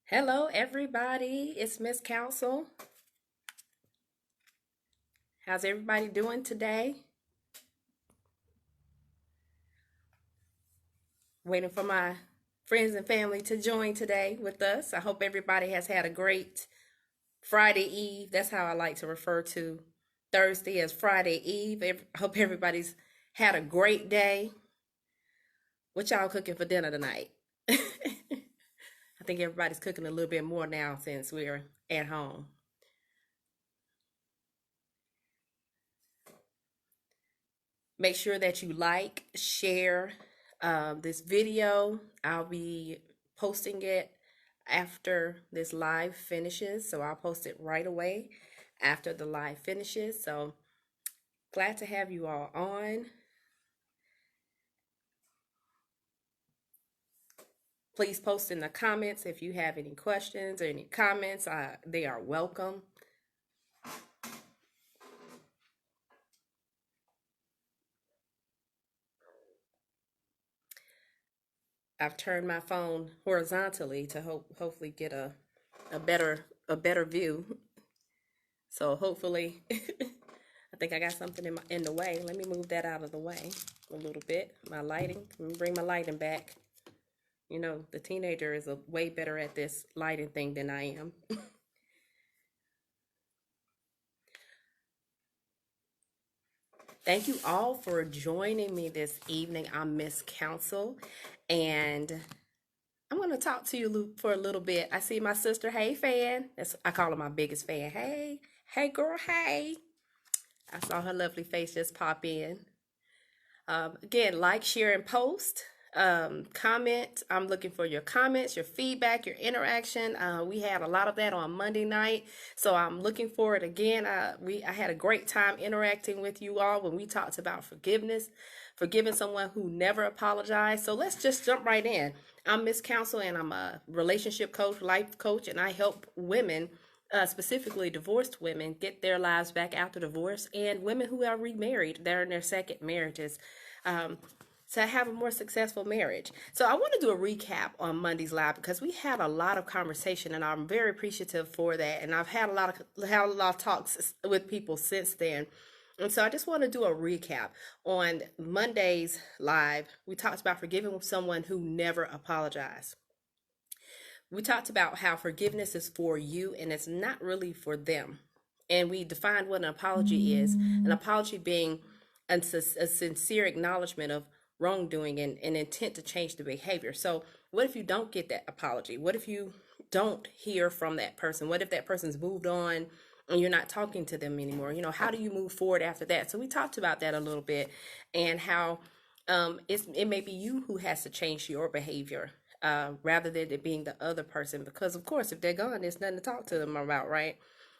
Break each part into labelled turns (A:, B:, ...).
A: Hello, everybody. It's Miss Council. How's everybody doing today? Waiting for my friends and family to join today with us. I hope everybody has had a great Friday Eve. That's how I like to refer to Thursday as Friday Eve. I hope everybody's had a great day. What y'all cooking for dinner tonight? I think everybody's cooking a little bit more now since we're at home. Make sure that you like, share this video. I'll be posting it after this live finishes. So I'll post it right away after the live finishes. So glad to have you all on. Please post in the comments if you have any questions or any comments. They are welcome. I've turned my phone horizontally to hopefully get a better view. So hopefully, I think I got something in the way. Let me move that out of the way a little bit. My lighting. Let me bring my lighting back. You know, the teenager is way better at this lighting thing than I am. Thank you all for joining me this evening. I'm Miss Council, and I'm going to talk to you for a little bit. I see my sister. Hey, fan. I call her my biggest fan. Hey, hey, girl. Hey. I saw her lovely face just pop in. Again, like, share, and post. Comment. I'm looking for your comments, your feedback, your interaction. We had a lot of that on Monday night, so I'm looking for it again. I had a great time interacting with you all when we talked about forgiveness, forgiving someone who never apologized. So let's just jump right in. I'm Miss Council, and I'm a relationship coach, life coach, and I help women, specifically divorced women, get their lives back after divorce, and women who are remarried, they're in their second marriages. To have a more successful marriage. So I want to do a recap on Monday's live because we had a lot of conversation, and I'm very appreciative for that. And I've had a lot of talks with people since then. And so I just want to do a recap on Monday's live. We talked about forgiving someone who never apologized. We talked about how forgiveness is for you and it's not really for them. And we defined what an apology is. An apology being a sincere acknowledgement of wrongdoing and an intent to change the behavior. So, what if you don't get that apology? What if you don't hear from that person? What if that person's moved on and you're not talking to them anymore? You know, how do you move forward after that? So, we talked about that a little bit and how it may be you who has to change your behavior rather than it being the other person. Because, of course, if they're gone, there's nothing to talk to them about, right?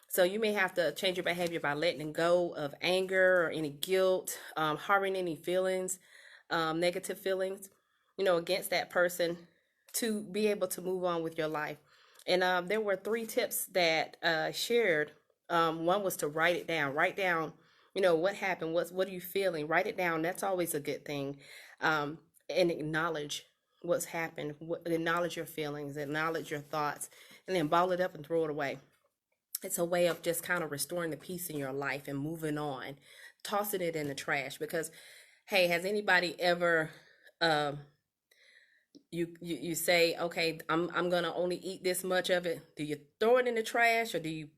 A: So you may have to change your behavior by letting go of anger or any guilt, harboring any feelings, negative feelings, you know, against that person to be able to move on with your life. And there were 3 tips that shared. One was to write it down. Write down, you know, what happened. What are you feeling? Write it down. That's always a good thing. And acknowledge what's happened. Acknowledge your feelings. Acknowledge your thoughts, and then ball it up and throw it away. It's a way of just kind of restoring the peace in your life and moving on, tossing it in the trash. Because, hey, has anybody ever um you say, okay, I'm gonna only eat this much of it? Do you throw it in the trash or do you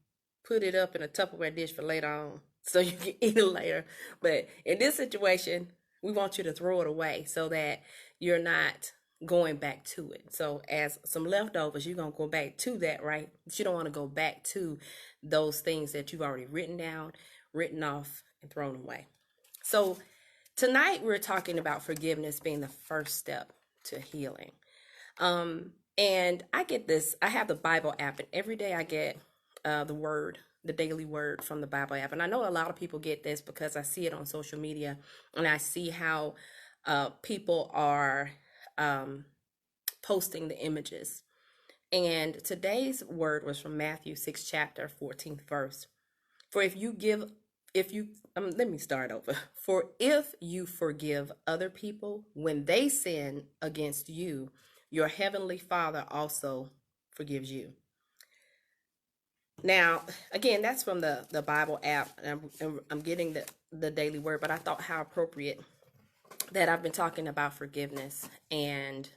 A: put it up in a Tupperware dish for later on so you can eat it later? But in this situation, we want you to throw it away so that you're not going back to it. So as some leftovers, you're gonna go back to that, right? But you don't want to go back to those things that you've already written down, written off, and thrown away. So tonight we're talking about forgiveness being the first step to healing. And I get this. I have the Bible app, and every day I get the daily word from the Bible app. And I know a lot of people get this because I see it on social media, and I see how people are posting the images. And today's word was from Matthew 6 chapter 14th verse. For let me start over. For if you forgive other people when they sin against you, your heavenly Father also forgives you. Now, again, that's from the Bible app, and I'm getting the daily word, but I thought how appropriate that I've been talking about forgiveness and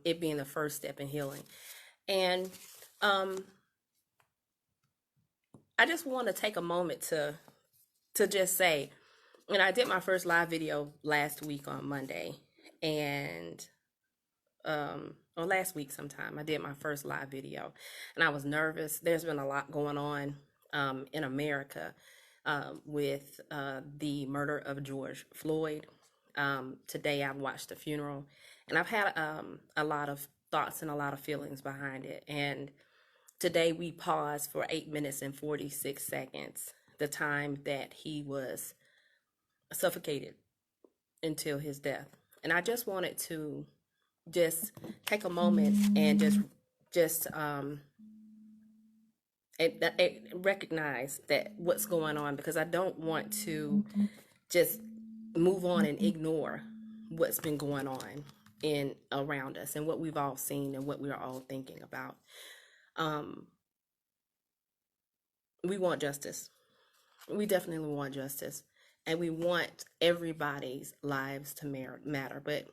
A: it being the first step in healing. And um, I just want to take a moment to just say, and I did my first live video last week on Monday, and or last week sometime I did my first live video, and I was nervous. There's been a lot going on in America with the murder of George Floyd. Today I watched the funeral, and I've had a lot of thoughts and a lot of feelings behind it. And today we paused for 8 minutes and 46 seconds, the time that he was suffocated until his death. And I just wanted to just take a moment and just recognize that what's going on, because I don't want to just move on and ignore what's been going on in around us and what we've all seen and what we're all thinking about. We want justice. We definitely want justice, and we want everybody's lives to matter. But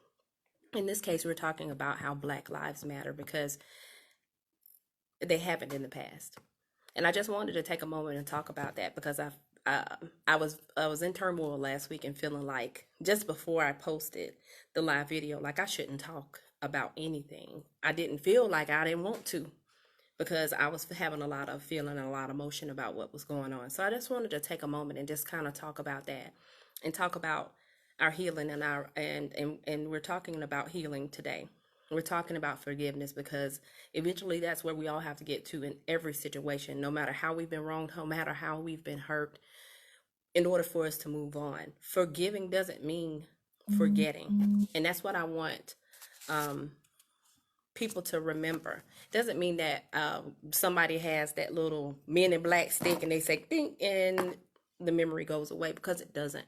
A: in this case, we're talking about how Black lives matter because they haven't in the past. And I just wanted to take a moment and talk about that because I was in turmoil last week and feeling like just before I posted the live video, like I shouldn't talk about anything. I didn't feel like I didn't want to, because I was having a lot of feeling and a lot of emotion about what was going on. So I just wanted to take a moment and just kind of talk about that and talk about our healing and and we're talking about healing today. We're talking about forgiveness because eventually that's where we all have to get to in every situation, no matter how we've been wronged, no matter how we've been hurt, in order for us to move on. Forgiving doesn't mean forgetting. And that's what I want people to remember. Doesn't mean that somebody has that little Men in Black stick and they say ding and the memory goes away, because it doesn't.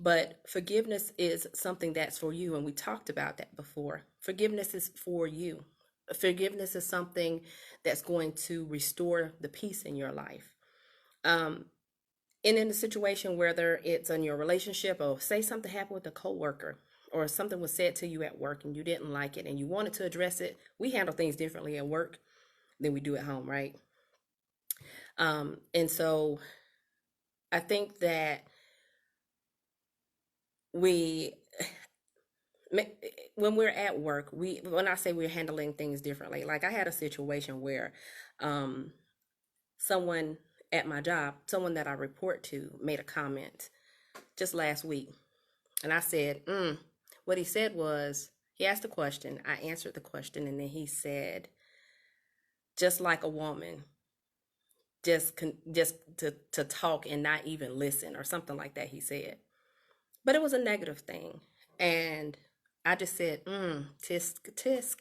A: But forgiveness is something that's for you, and we talked about that before. Forgiveness is for you. Forgiveness is something that's going to restore the peace in your life. And in a situation, whether it's in your relationship, or say something happened with a coworker, or something was said to you at work and you didn't like it and you wanted to address it. We handle things differently at work than we do at home, right? And so I think that we, when we're at work, when I say we're handling things differently, like I had a situation where someone at my job, someone that I report to, made a comment just last week. And I said, what he said was, he asked a question, I answered the question, and then he said, just like a woman, just to talk and not even listen, or something like that, he said. But it was a negative thing. And I just said, tisk, tisk.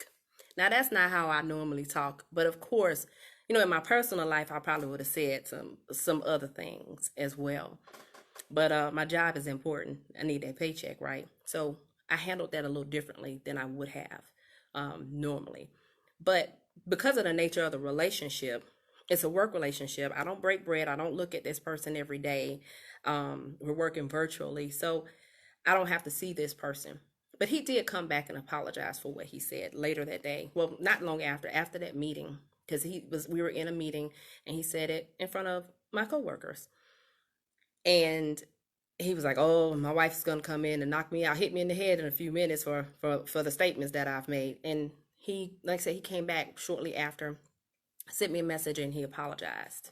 A: Now, that's not how I normally talk. But of course, in my personal life, I probably would have said some other things as well. But my job is important. I need that paycheck, right? So I handled that a little differently than I would have normally. But because of the nature of the relationship, it's a work relationship. I don't break bread. I don't look at this person every day. We're working virtually, so I don't have to see this person. But he did come back and apologize for what he said later that day. Well, not long after that meeting, because we were in a meeting and he said it in front of my coworkers. And he was like, "Oh, my wife's gonna come in and knock me out, hit me in the head in a few minutes for the statements that I've made." And he, like I said, he came back shortly after, sent me a message, and he apologized.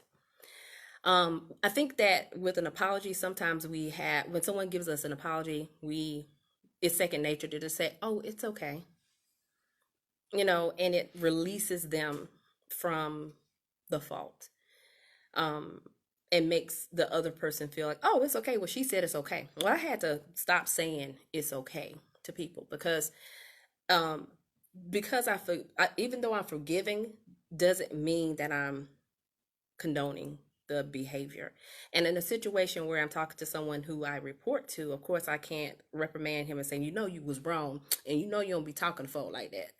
A: I think that with an apology, sometimes when someone gives us an apology, it's second nature to just say, "Oh, it's okay," and it releases them from the fault. And makes the other person feel like, "Oh, it's okay. Well, she said it's okay." Well, I had to stop saying it's okay to people because um, even though I'm forgiving, doesn't mean that I'm condoning the behavior. And in a situation where I'm talking to someone who I report to, of course, I can't reprimand him and say, "You was wrong, and you don't be talking to folk like that."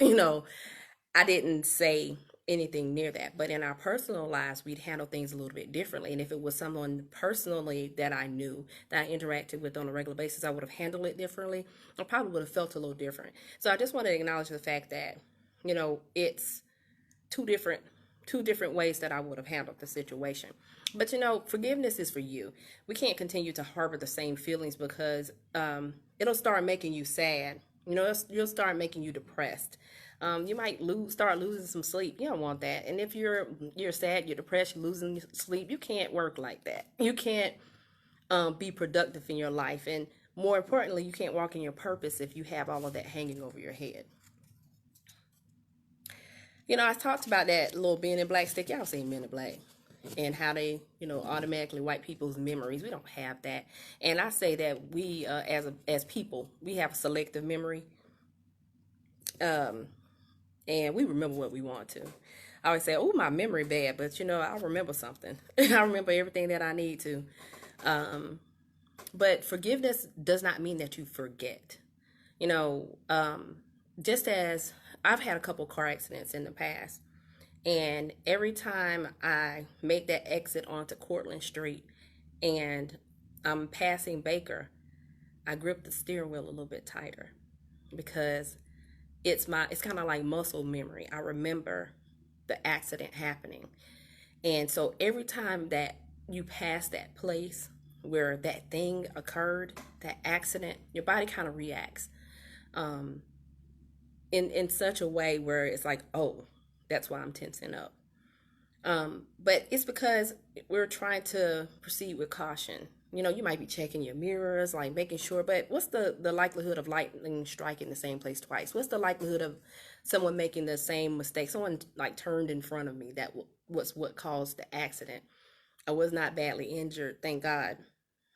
A: I didn't say anything near that. But in our personal lives, we'd handle things a little bit differently. And if it was someone personally that I knew, that I interacted with on a regular basis, I would have handled it differently. I probably would have felt a little different. So I just want to acknowledge the fact that, it's two different two different ways that I would have handled the situation. But forgiveness is for you. We can't continue to harbor the same feelings because it'll start making you sad. You'll start making you depressed. You might start losing some sleep. You don't want that. And if you're sad, you're depressed, you're losing sleep, you can't work like that. You can't be productive in your life, and more importantly, you can't walk in your purpose if you have all of that hanging over your head. I talked about that little being in black stick. Y'all seen Men in Black and how they, automatically wipe people's memories. We don't have that. And I say that we, as people, we have selective memory, and we remember what we want to. I always say, "Oh, my memory bad," but I remember something. I remember everything that I need to. But forgiveness does not mean that you forget. You know, just as I've had a couple car accidents in the past, and every time I make that exit onto Cortlandt Street and I'm passing Baker, I grip the steering wheel a little bit tighter because it's kind of like muscle memory. I remember the accident happening. And so every time that you pass that place where that thing occurred, that accident, your body kind of reacts um, in such a way where it's like, oh, that's why I'm tensing up. But it's because we're trying to proceed with caution. You might be checking your mirrors, like making sure, but what's the likelihood of lightning striking the same place twice? What's the likelihood of someone making the same mistake? Someone like turned in front of me. That was what caused the accident. I was not badly injured, thank God,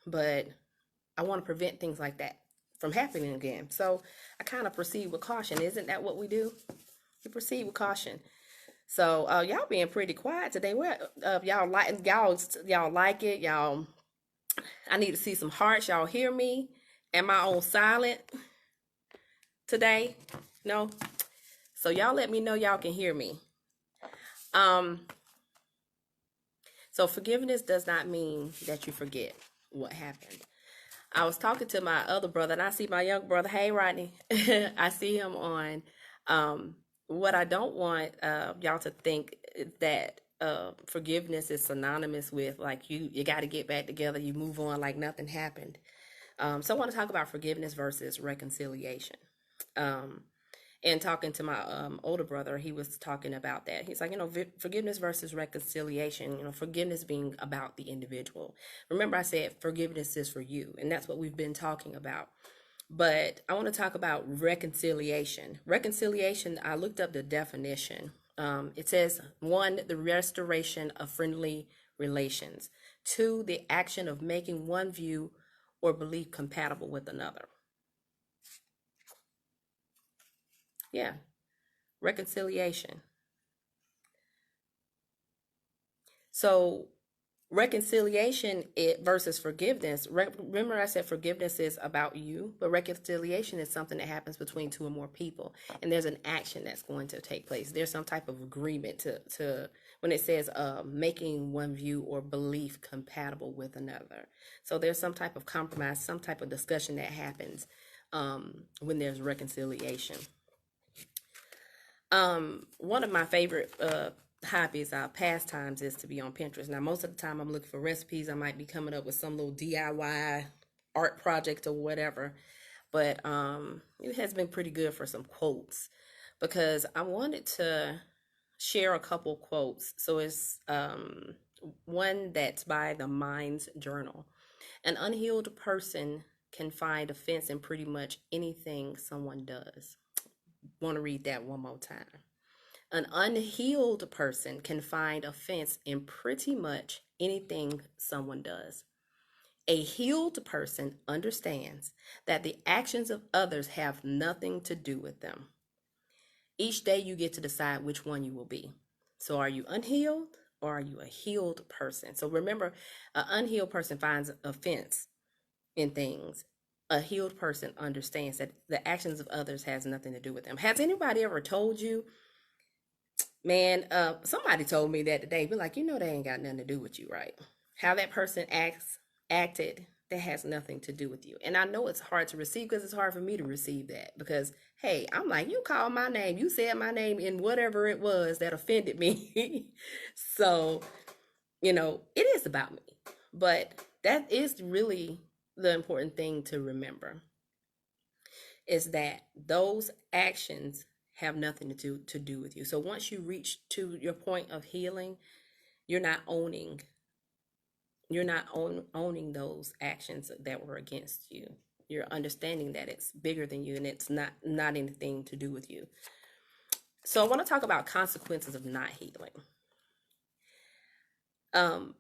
A: but I want to prevent things like that from happening again. So I kind of proceed with caution. Isn't that what we do? We proceed with caution. So y'all being pretty quiet today. Where y'all like it? Y'all, I need to see some hearts. Y'all hear me? Am I on silent today? No. So y'all let me know y'all can hear me. Um. So forgiveness does not mean that you forget what happened. I was talking to my other brother, and I see my young brother. Hey, Rodney. I see him on. What I don't want y'all to think that forgiveness is synonymous with like you got to get back together, you move on like nothing happened. So I want to talk about forgiveness versus reconciliation. Um, and talking to my older brother, he was talking about that. He's like, forgiveness versus reconciliation, forgiveness being about the individual. Remember, I said forgiveness is for you, and that's what we've been talking about. But I want to talk about reconciliation. Reconciliation, I looked up the definition. It says, one, the restoration of friendly relations. Two, the action of making one view or belief compatible with another. Yeah, reconciliation. So reconciliation versus forgiveness. Remember, I said forgiveness is about you, but reconciliation is something that happens between two or more people, and there's an action that's going to take place. There's some type of agreement to when it says making one view or belief compatible with another. So there's some type of compromise, some type of discussion that happens when there's reconciliation. One of my favorite hobbies, pastimes, is to be on Pinterest. Now, most of the time, I'm looking for recipes. I might be coming up with some little DIY art project or whatever. But it has been pretty good for some quotes because I wanted to share a couple quotes. So it's one that's by the Mind's Journal. An unhealed person can find offense in pretty much anything someone does. Want to read that one more time. An unhealed person can find offense in pretty much anything someone does. A healed person understands that the actions of others have nothing to do with them. Each day you get to decide which one you will be. So are you unhealed or are you a healed person? So remember, an unhealed person finds offense in things. A healed person understands that the actions of others has nothing to do with them. Has anybody ever told you Man, somebody told me that today. Be like, they ain't got nothing to do with you, right? How that person acted, that has nothing to do with you. And I know it's hard to receive because it's hard for me to receive that because, hey, I'm like, you called my name, you said my name in whatever it was that offended me. So, it is about me. But that is really the important thing to remember is that those actions have nothing to do with you. So once you reach to your point of healing, you're not owning owning those actions that were against you. You're understanding that it's bigger than you and it's not anything to do with you. So I want to talk about consequences of not healing. Um,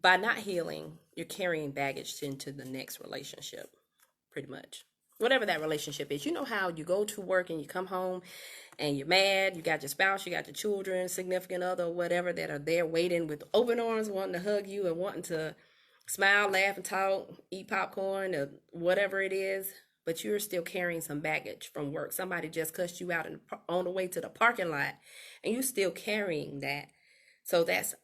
A: by not healing, you're carrying baggage into the next relationship, pretty much. Whatever that relationship is. You know how you go to work and you come home and you're mad, you got your spouse, you got your children, significant other, whatever, that are there waiting with open arms, wanting to hug you and wanting to smile, laugh, and talk, eat popcorn, or whatever it is, but you're still carrying some baggage from work. Somebody just cussed you out on the way to the parking lot, and you're still carrying that. So that's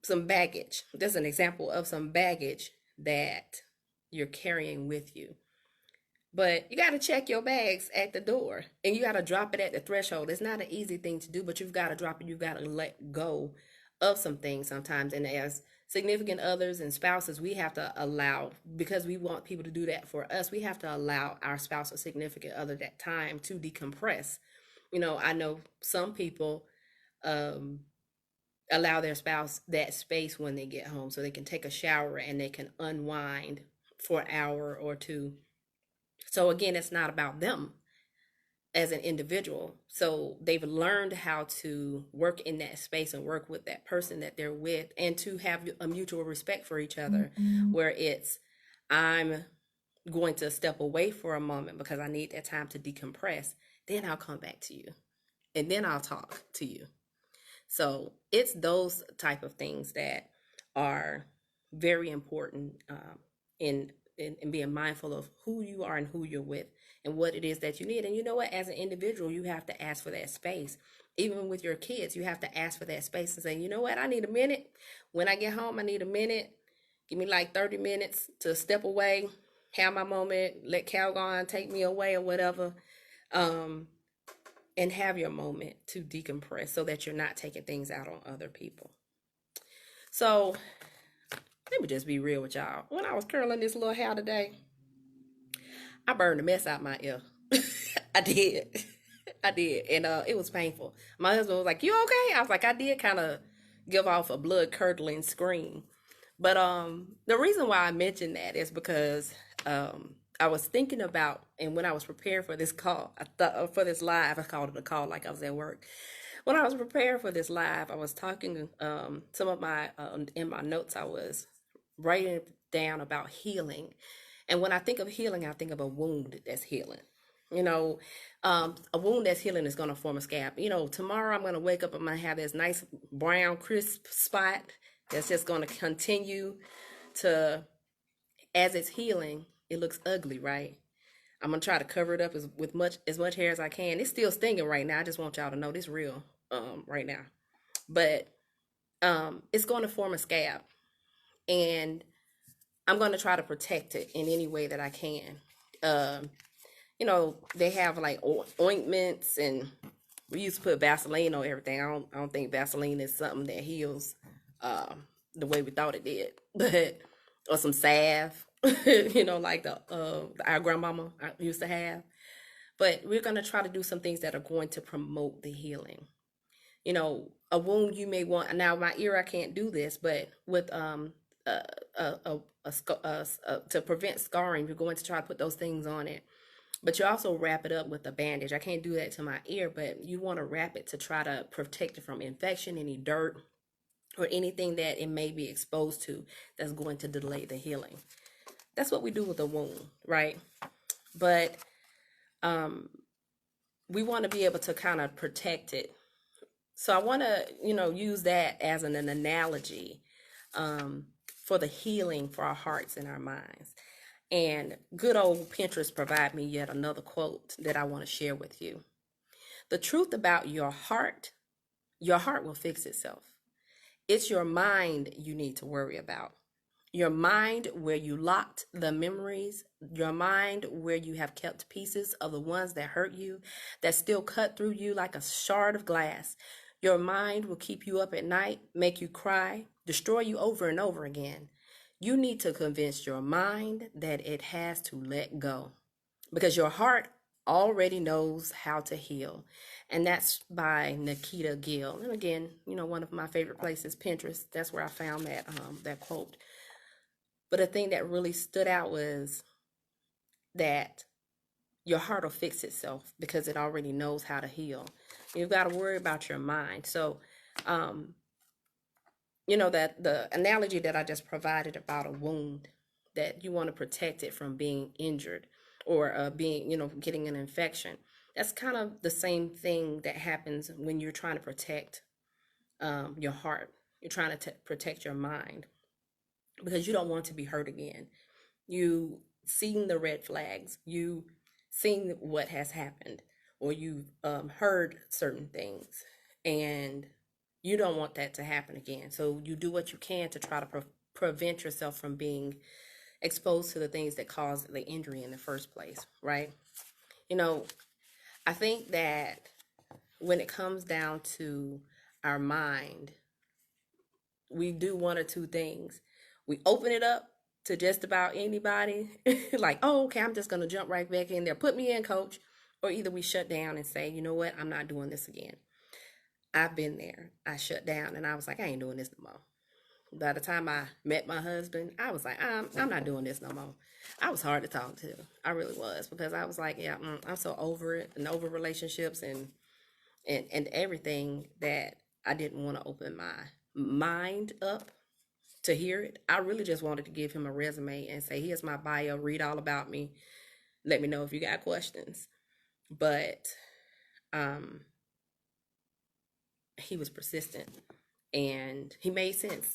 A: some baggage. That's an example of some baggage that you're carrying with you. But you got to check your bags at the door and you got to drop it at the threshold. It's not an easy thing to do, but you've got to drop it. You've got to let go of some things sometimes. And as significant others and spouses, we have to allow, because we want people to do that for us, we have to allow our spouse or significant other that time to decompress. I know some people um, allow their spouse that space when they get home so they can take a shower and they can unwind for an hour or two. So again, it's not about them as an individual. So they've learned how to work in that space and work with that person that they're with and to have a mutual respect for each other, where it's, I'm going to step away for a moment because I need that time to decompress. Then I'll come back to you and then I'll talk to you. So it's those type of things that are very important in being mindful of who you are and who you're with and what it is that you need. And you know what? As an individual, you have to ask for that space. Even with your kids, you have to ask for that space and say, you know what? I need a minute. When I get home, I need a minute. Give me like 30 minutes to step away, have my moment, let Calgon take me away or whatever. And have your moment to decompress so that you're not taking things out on other people. So let me just be real with y'all. When I was curling this little hair today, I burned the mess out my ear. I did. I did. And it was painful. My husband was like, you okay? I was like, I did kind of give off a blood curdling scream. But the reason why I mentioned that is because I was thinking about, and when I was prepared for this call, I thought for this live, I called it a call like I was at work. When I was prepared for this live, I was talking some of my in my notes. I was writing down about healing, and when I think of healing, I think of a wound that's healing. You know, a wound that's healing is going to form a scab. Tomorrow I'm going to wake up and I'm going to have this nice brown crisp spot that's just going to continue to, as it's healing, it looks ugly, right? I'm gonna try to cover it up with much hair as I can. It's still stinging right now. I just want y'all to know this real right now. But it's going to form a scab, and I'm going to try to protect it in any way that I can. Um, they have like ointments, and we used to put Vaseline on everything. I don't think Vaseline is something that heals the way we thought it did, but or some salve, like the our grandmama used to have. But we're going to try to do some things that are going to promote the healing. A wound you may want. Now, my ear, I can't do this, but with uh, to prevent scarring, you're going to try to put those things on it. But you also wrap it up with a bandage. I can't do that to my ear, but you want to wrap it to try to protect it from infection, any dirt, or anything that it may be exposed to that's going to delay the healing. That's what we do with a wound, right? But we want to be able to kind of protect it. So I want to, use that as an analogy for the healing for our hearts and our minds. And good old Pinterest provide me yet another quote that I want to share with you. The truth about your heart your heart will fix itself. It's your mind you need to worry about. Your mind where you locked the memories, your mind where you have kept pieces of the ones that hurt you, that still cut through you like a shard of glass. Your mind will keep you up at night, make you cry, destroy you over and over again. You need to convince your mind that it has to let go because your heart already knows how to heal. And that's by Nikita Gill. And again, one of my favorite places, Pinterest. That's where I found that quote. But the thing that really stood out was that your heart will fix itself because it already knows how to heal. You've got to worry about your mind. So, um, that the analogy that I just provided about a wound, that you want to protect it from being injured or being, getting an infection. That's kind of the same thing that happens when you're trying to protect your heart. You're trying to protect your mind because you don't want to be hurt again. You seen the red flags, you seen what has happened, or you've heard certain things, and you don't want that to happen again. So you do what you can to try to prevent yourself from being exposed to the things that caused the injury in the first place, right? You know, I think that when it comes down to our mind, we do one or two things. We open it up to just about anybody, like, oh, okay, I'm just going to jump right back in there. Put me in, coach. Or either we shut down and say, you know what, I'm not doing this again. I've been there. I shut down and I was like, I ain't doing this no more. By the time I met my husband, I was like, I'm not doing this no more. I was hard to talk to. I really was, because I was like, yeah, I'm so over it and over relationships and everything, that I didn't want to open my mind up to hear it. I really just wanted to give him a resume and say, here's my bio, read all about me. Let me know if you got questions. But um, he was persistent and he made sense.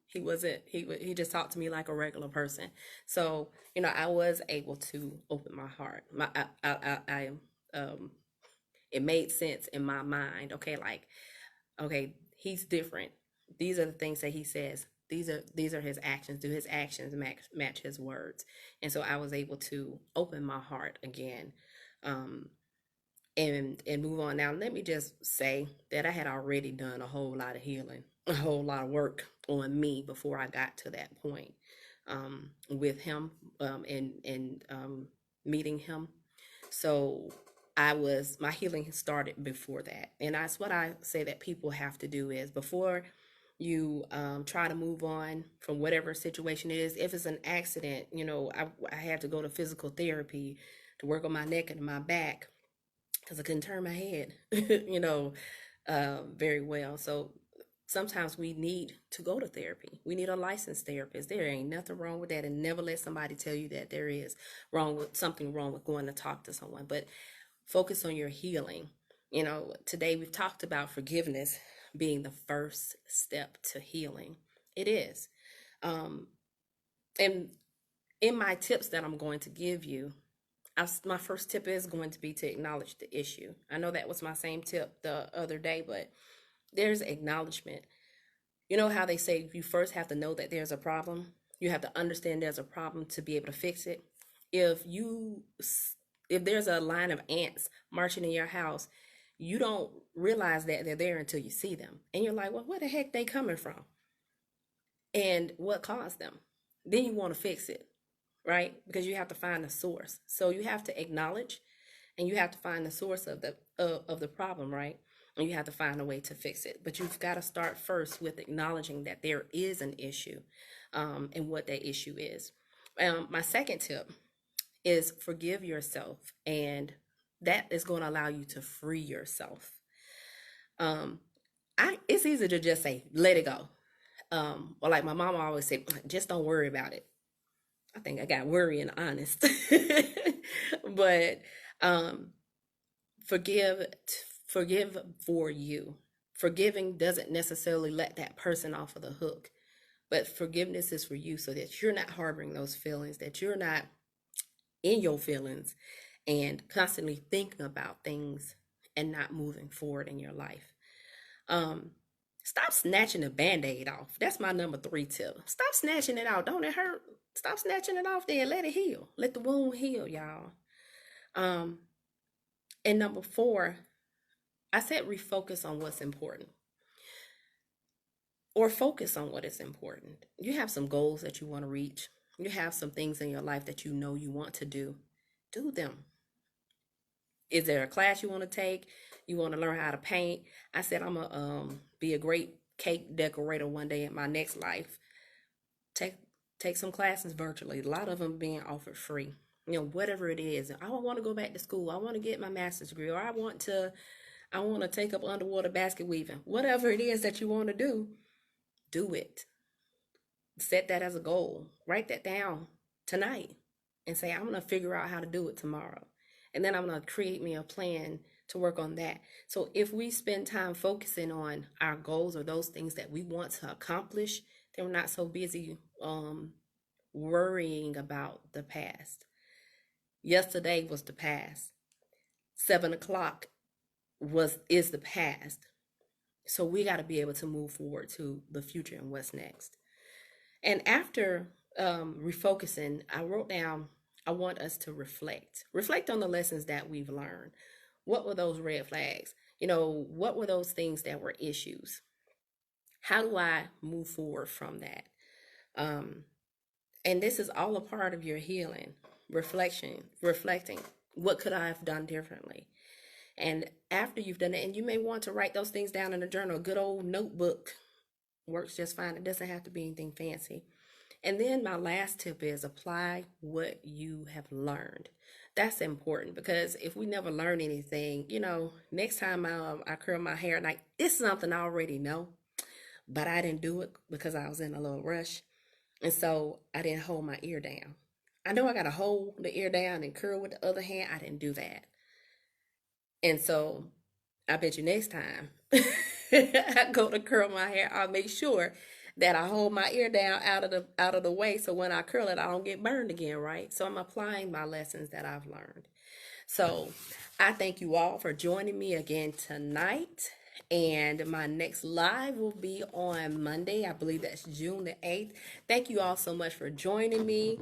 A: He just talked to me like a regular person. So, I was able to open my heart. It made sense in my mind. Okay, like, okay, he's different. These are the things that he says. These are his actions. Do his actions match his words? And so I was able to open my heart again, um, and move on. Now, let me just say that I had already done a whole lot of healing, a whole lot of work on me before I got to that point, with him, and meeting him. So my healing started before that. And that's what I say that people have to do is, before you try to move on from whatever situation it is. If it's an accident, I had to go to physical therapy to work on my neck and my back because I couldn't turn my head, very well. So sometimes we need to go to therapy. We need a licensed therapist. There ain't nothing wrong with that, and never let somebody tell you that there is something wrong with going to talk to someone. But focus on your healing. Today we've talked about forgiveness being the first step to healing. It is. Um, and in my tips that I'm going to give you, my first tip is going to be to acknowledge the issue. I know that was my same tip the other day, but there's acknowledgement. You know how they say you first have to know that there's a problem? You have to understand there's a problem to be able to fix it. If you if there's a line of ants marching in your house, you don't realize that they're there until you see them. And you're like, well, where the heck they coming from? And what caused them? Then you want to fix it, right? Because you have to find the source. So you have to acknowledge and you have to find the source of the problem, right? And you have to find a way to fix it. But you've got to start first with acknowledging that there is an issue, and what that issue is. My second tip is forgive yourself, and that is going to allow you to free yourself. Um, it's easy to just say, let it go. Or like my mama always said, just don't worry about it. I think I got worrying honest. But um, forgive, forgive for you. Forgiving doesn't necessarily let that person off of the hook, but forgiveness is for you so that you're not harboring those feelings, that you're not in your feelings and constantly thinking about things and not moving forward in your life. Um, Stop snatching the band-aid off. That's my number 3 tip. Stop snatching it out. Don't it hurt? Stop snatching it off then. Let it heal. Let the wound heal, y'all. Um, and number 4, I said refocus on what's important. Or focus on what is important. You have some goals that you want to reach. You have some things in your life that you know you want to do. Do them. Is there a class you want to take? You want to learn how to paint? I said I'm gonna be a great cake decorator one day in my next life. Take take some classes virtually. A lot of them being offered free. Whatever it is. I want to go back to school. I want to get my master's degree, or I want to take up underwater basket weaving. Whatever it is that you want to do it. Set that as a goal. Write that down tonight and say, I'm going to figure out how to do it tomorrow. And then I'm going to create me a plan to work on that. So if we spend time focusing on our goals or those things that we want to accomplish, then we're not so busy worrying about the past. Yesterday was the past. 7 o'clock is the past. So we got to be able to move forward to the future and what's next. And after refocusing, I wrote down, I want us to reflect on the lessons that we've learned. What were those red flags? What were those things that were issues? How do I move forward from that? Um, and this is all a part of your healing, reflecting. What could I have done differently? And after you've done it, and you may want to write those things down in a journal, a good old notebook works just fine. It doesn't have to be anything fancy. And then my last tip is apply what you have learned. That's important because if we never learn anything, next time I curl my hair, like it's something I already know, but I didn't do it because I was in a little rush. And so I didn't hold my ear down. I know I got to hold the ear down and curl with the other hand. I didn't do that. And so I bet you next time I go to curl my hair, I'll make sure that I hold my ear down out of the way so when I curl it, I don't get burned again, right? So I'm applying my lessons that I've learned. So I thank you all for joining me again tonight. And my next live will be on Monday. I believe that's June the 8th. Thank you all so much for joining me.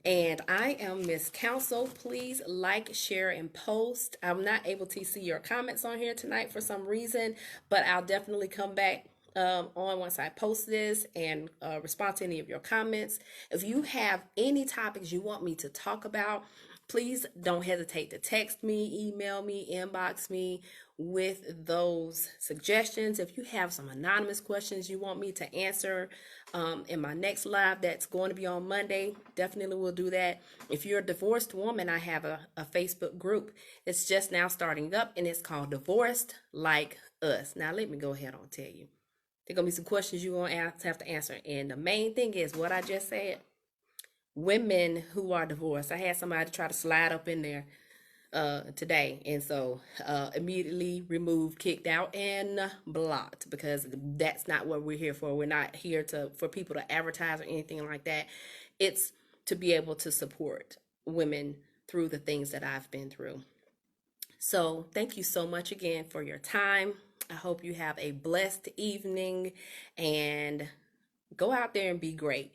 A: And I am Miss Council. Please like, share, and post. I'm not able to see your comments on here tonight for some reason, but I'll definitely come back on once I post this and respond to any of your comments. If you have any topics you want me to talk about, please don't hesitate to text me, email me, inbox me with those suggestions. If you have some anonymous questions you want me to answer in my next live that's going to be on Monday, definitely will do that. If you're a divorced woman, I have a Facebook group. It's just now starting up and it's called Divorced Like Us. Now let me go ahead and tell you. There are going to be some questions you're going to have to answer. And the main thing is what I just said. Women who are divorced. I had somebody try to slide up in there today. And so immediately removed, kicked out, and blocked because that's not what we're here for. We're not here for people to advertise or anything like that. It's to be able to support women through the things that I've been through. So thank you so much again for your time. I hope you have a blessed evening and go out there and be great.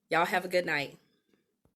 A: Y'all have a good night.